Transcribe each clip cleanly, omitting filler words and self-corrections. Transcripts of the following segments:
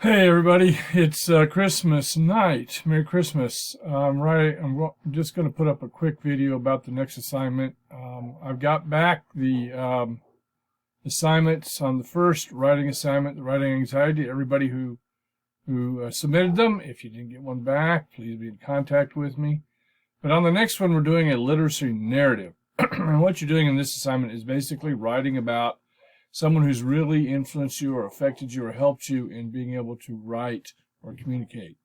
Hey everybody, it's Christmas night. Merry Christmas. I'm just going to put up a quick video about the next assignment. I've got back the assignments on the first writing assignment, the writing anxiety. Everybody who submitted them, if you didn't get one back, please be in contact with me. But on the next one, we're doing a literacy narrative. And what you're doing in this assignment is basically writing about someone who's really influenced you or affected you or helped you in being able to write or communicate.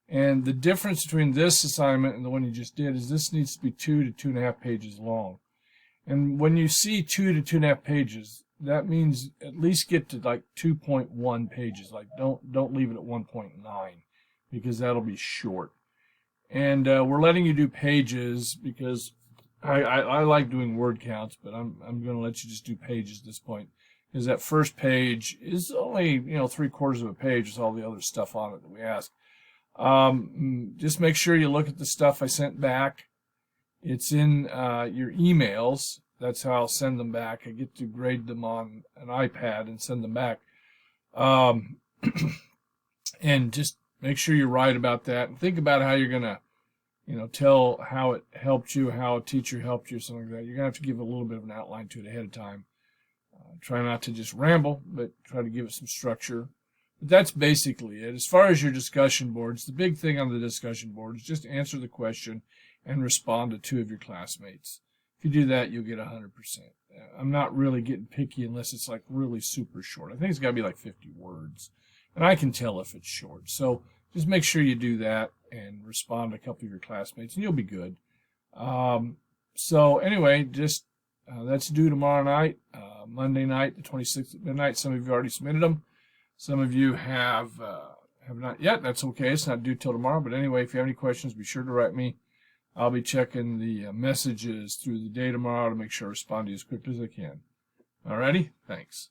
And the difference between this assignment and the one you just did is this needs to be 2 to 2.5 pages long. And when you see 2 to 2.5 pages, that means at least get to like 2.1 pages. Like don't leave it at 1.9 because that'll be short. And we're letting you do pages because I like doing word counts, but I'm going to let you just do pages at this point. Is that first page is only 3/4 of a page with all the other stuff on it that we ask. Just make sure you look at the stuff I sent back. It's in your emails. That's how I'll send them back. I get to grade them on an iPad and send them back. And just make sure you write about that and think about how you're gonna tell how it helped you, how a teacher helped you, something like that. You're gonna have to give a little bit of an outline to it ahead of time. Try not to just ramble, but try to give it some structure. But that's basically it. As far as your discussion boards, the big thing on the discussion board is just answer the question and respond to 2 of your classmates. If you do that, you'll get 100%. I'm not really getting picky unless it's like really super short. I think it's got to be like 50 words. And I can tell if it's short. So just make sure you do that and respond to a couple of your classmates, and you'll be good. So anyway, just that's due tomorrow night, Monday night, the 26th at midnight. Some of you already submitted them. Some of you have not yet. That's okay. It's not due till tomorrow. But anyway, if you have any questions, be sure to write me. I'll be checking the messages through the day tomorrow to make sure I respond to you as quickly as I can. Alrighty? Thanks.